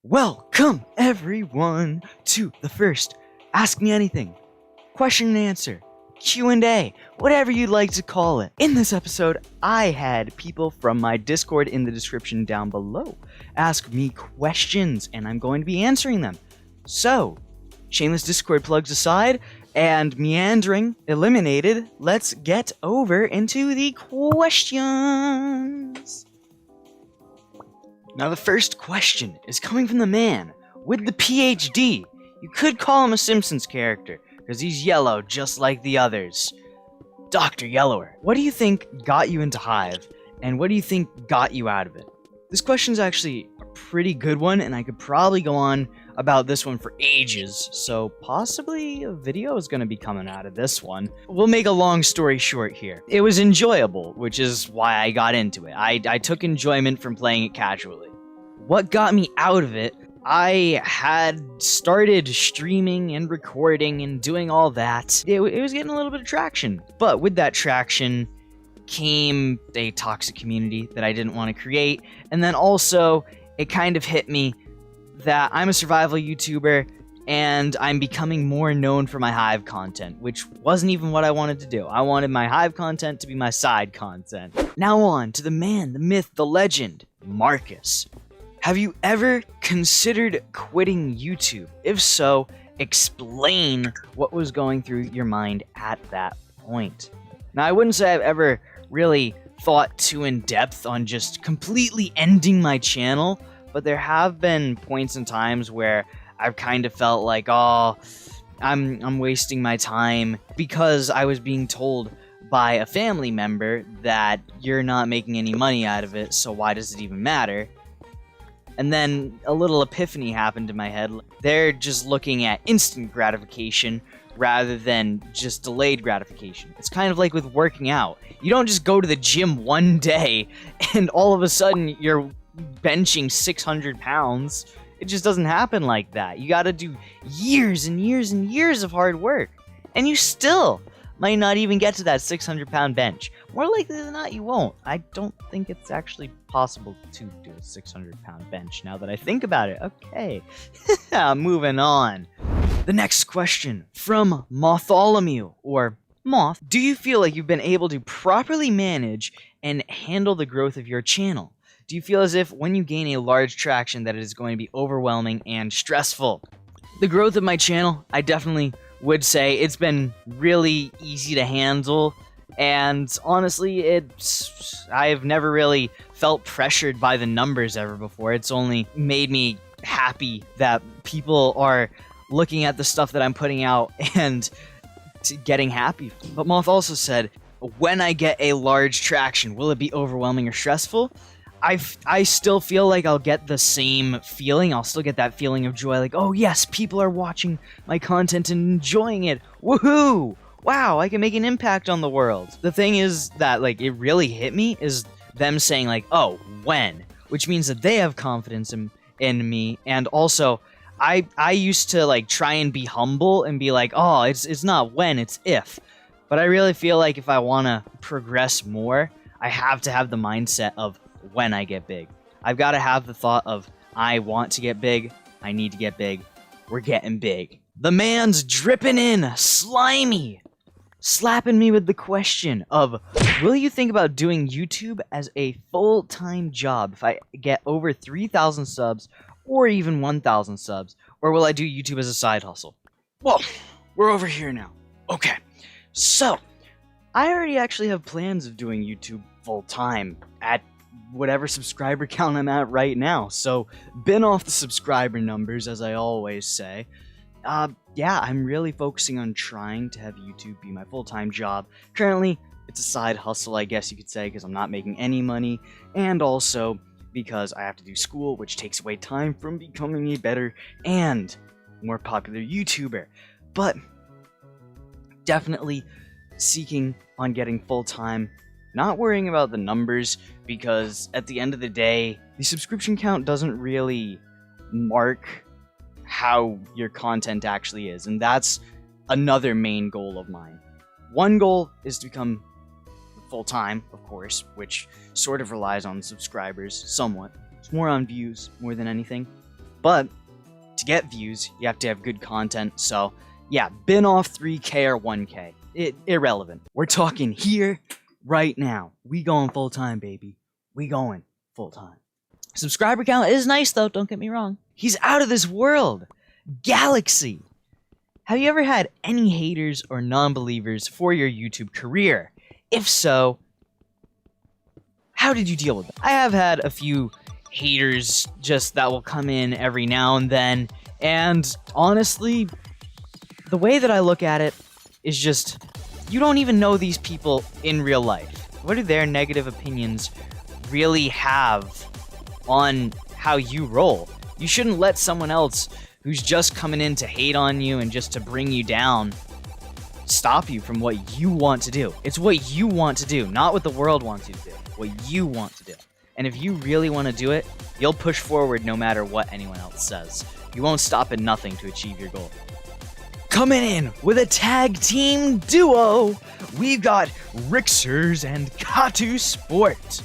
Welcome, everyone, to the first Ask Me Anything, question and answer, Q&A, whatever you'd like to call it. In this episode, I had people from my Discord in the description down below ask me questions, and I'm going to be answering them. So, shameless Discord plugs aside, and meandering eliminated, let's get over into the questions. Now the first question is coming from the man with the PhD. You could call him a Simpsons character, because he's yellow just like the others. Dr. Yellower, what do you think got you into Hive, and what do you think got you out of it? This question is actually a pretty good one, and I could probably go on about this one for ages, so possibly a video is going to be coming out of this one. We'll make a long story short here. It was enjoyable, which is why I got into it. I took enjoyment from playing it casually. What got me out of it? I had started streaming and recording and doing all that. It was getting a little bit of traction, but with that traction came a toxic community that I didn't want to create, and then also it kind of hit me that I'm a survival YouTuber and I'm becoming more known for my Hive content, which wasn't even what I wanted to do. I wanted my Hive content to be my side content. Now on to the man, the myth, the legend, Marcus. Have you ever considered quitting YouTube? If so, explain what was going through your mind at that point. Now, I wouldn't say I've ever really thought too in depth on just completely ending my channel, but there have been points and times where I've kind of felt like, oh, I'm wasting my time because I was being told by a family member that you're not making any money out of it, so why does it even matter? And then a little epiphany happened in my head. They're just looking at instant gratification rather than just delayed gratification. It's kind of like with working out. You don't just go to the gym one day and all of a sudden you're benching 600 pounds. It just doesn't happen like that. You gotta do years and years and years of hard work. And you still might not even get to that 600-pound bench. More likely than not, you won't. I don't think it's actually possible to do a 600-pound bench now that I think about it. Okay, moving on. The next question from Motholomew, or Moth. Do you feel like you've been able to properly manage and handle the growth of your channel? Do you feel as if when you gain a large traction that it is going to be overwhelming and stressful? The growth of my channel, I definitely would say it's been really easy to handle, and honestly, I've never really felt pressured by the numbers ever before. It's only made me happy that people are looking at the stuff that I'm putting out and getting happy. But Moth also said, when I get a large traction, will it be overwhelming or stressful? I still feel like I'll get the same feeling. I'll still get that feeling of joy, like, oh yes, people are watching my content and enjoying it. Woohoo! Wow, I can make an impact on the world. The thing is that, like, it really hit me is them saying, like, oh, when? Which means that they have confidence in me, and also, I used to, like, try and be humble and be like, oh, it's not when, it's if. But I really feel like if I want to progress more, I have to have the mindset of when I get big. I've got to have the thought of, I want to get big, I need to get big, we're getting big. The man's dripping in, slimy, slapping me with the question of, will you think about doing YouTube as a full-time job if I get over 3,000 subs or even 1,000 subs, or will I do YouTube as a side hustle? Well, we're over here now. Okay, so I already actually have plans of doing YouTube full-time at whatever subscriber count I'm at right now, so bin off the subscriber numbers, as I always say. Yeah, I'm really focusing on trying to have YouTube be my full-time job. Currently, it's a side hustle, I guess you could say, because I'm not making any money, and also because I have to do school, which takes away time from becoming a better and more popular YouTuber. But definitely seeking on getting full-time, not worrying about the numbers, because at the end of the day, the subscription count doesn't really mark how your content actually is, and that's another main goal of mine. One goal is to become full-time, of course, which sort of relies on subscribers somewhat. It's more on views more than anything. But to get views, you have to have good content. So yeah, been off 3K or 1K. Irrelevant. We're talking here, right now. We going full time, baby. We going full time. Subscriber count is nice though, don't get me wrong. He's out of this world. Galaxy. Have you ever had any haters or non-believers for your YouTube career? If so, how did you deal with it? I have had a few haters just that will come in every now and then, and honestly, the way that I look at it is just, you don't even know these people in real life. What do their negative opinions really have on how you roll? You shouldn't let someone else who's just coming in to hate on you and just to bring you down stop you from what you want to do. It's what you want to do, not what the world wants you to do. What you want to do. And if you really want to do it, you'll push forward no matter what anyone else says. You won't stop at nothing to achieve your goal. Coming in with a tag team duo, we've got Rixers and Katu Sport.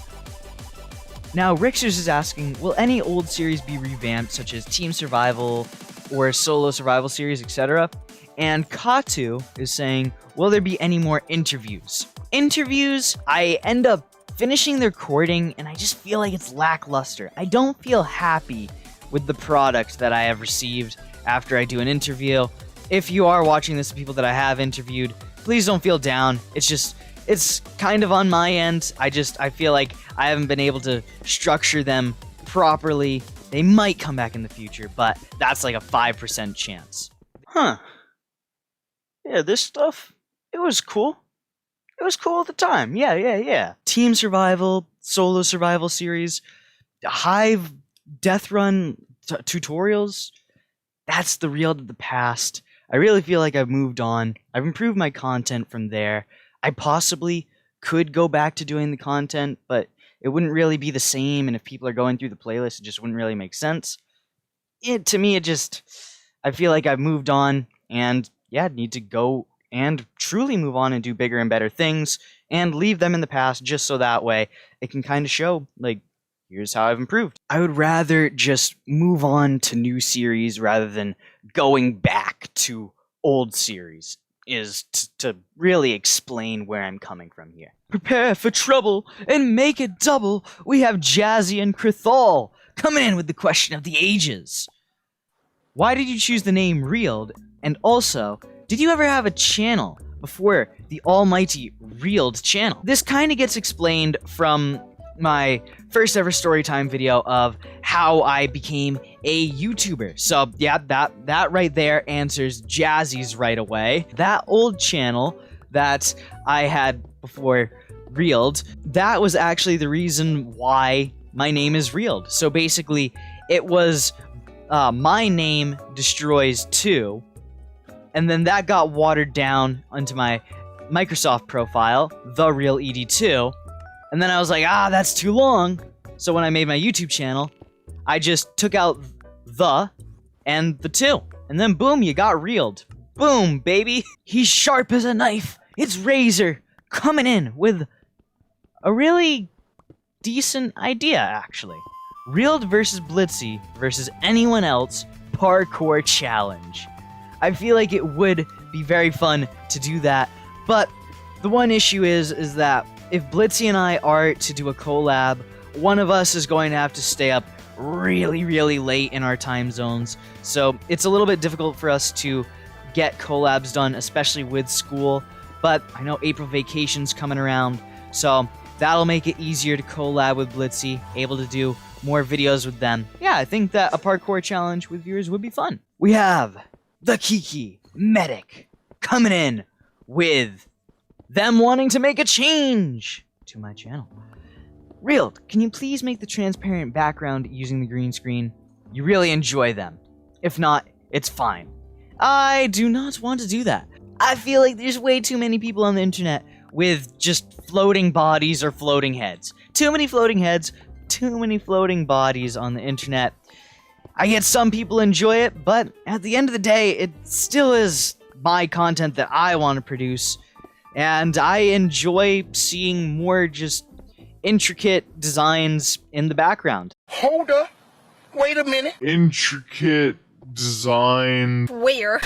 Now, Rixers is asking, will any old series be revamped, such as Team Survival or Solo Survival Series, etc.? And Katu is saying, will there be any more interviews? Interviews, I end up finishing the recording, and I just feel like it's lackluster. I don't feel happy with the product that I have received after I do an interview. If you are watching this, the people that I have interviewed, please don't feel down. It's kind of on my end. I feel like I haven't been able to structure them properly. They might come back in the future, but that's like a 5% chance. Huh. Yeah, this stuff, it was cool. It was cool at the time. Yeah. Team Survival, Solo Survival Series, Hive Death Run tutorials. That's the real of the past. I really feel like I've moved on. I've improved my content from there. I possibly could go back to doing the content, but it wouldn't really be the same, and if people are going through the playlist, it just wouldn't really make sense. To me, I feel like I've moved on, and yeah, need to go and truly move on and do bigger and better things, and leave them in the past just so that way it can kind of show, like, here's how I've improved. I would rather just move on to new series rather than going back to old series, is to really explain where I'm coming from here. Prepare for trouble and make it double. We have Jazzy and Krithal coming in with the question of the ages. Why did you choose the name Reeled? And also, did you ever have a channel before the almighty Reeled channel? This kind of gets explained from my first ever storytime video of how I became a YouTuber. So yeah, that right there answers Jazzy's right away. That old channel that I had before Reeled, that was actually the reason why my name is Reeled. So basically, it was my name destroys 2, and then that got watered down onto my Microsoft profile, the real ED2. And then I was like, that's too long. So when I made my YouTube channel, I just took out the and the 2. And then boom, you got Reeled. Boom, baby. He's sharp as a knife. It's Razor coming in with a really decent idea, actually. Reeled versus Blitzy versus anyone else parkour challenge. I feel like it would be very fun to do that, but the one issue is that if Blitzy and I are to do a collab, one of us is going to have to stay up really, really late in our time zones. So it's a little bit difficult for us to get collabs done, especially with school. But I know April vacation's coming around, so that'll make it easier to collab with Blitzy, able to do more videos with them. Yeah, I think that a parkour challenge with viewers would be fun. We have the Kiki Medic coming in with them wanting to make a change to my channel. Reeled, can you please make the transparent background using the green screen? You really enjoy them. If not, it's fine. I do not want to do that. I feel like there's way too many people on the internet with just floating bodies or floating heads. Too many floating heads, too many floating bodies on the internet. I get some people enjoy it, but at the end of the day, it still is my content that I want to produce. And I enjoy seeing more just intricate designs in the background. Hold up. Wait a minute. Intricate design. Where?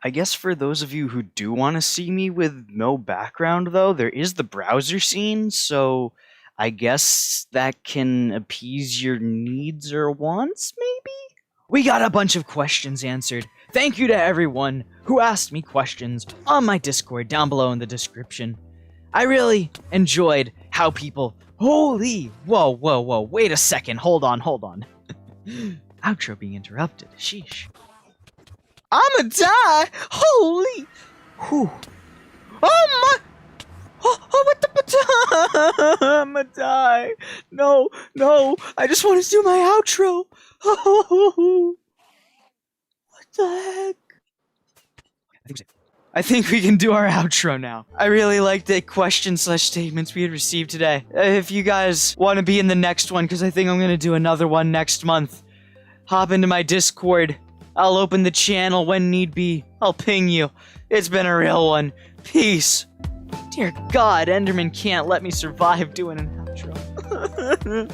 I guess for those of you who do want to see me with no background, though, there is the browser scene, so I guess that can appease your needs or wants, maybe? We got a bunch of questions answered. Thank you to everyone who asked me questions on my Discord down below in the description. I really enjoyed how people... Holy... Whoa, whoa, whoa. Wait a second. Hold on. Outro being interrupted. Sheesh. I'ma die! Holy... Whew. Oh my... Oh, what the... I'ma die. No. I just want to do my outro. What the heck? I think we can do our outro now. I really liked the question/statements we had received today. If you guys want to be in the next one, because I think I'm going to do another one next month, hop into my Discord. I'll open the channel when need be. I'll ping you. It's been a real one. Peace. Dear God, Enderman can't let me survive doing an outro.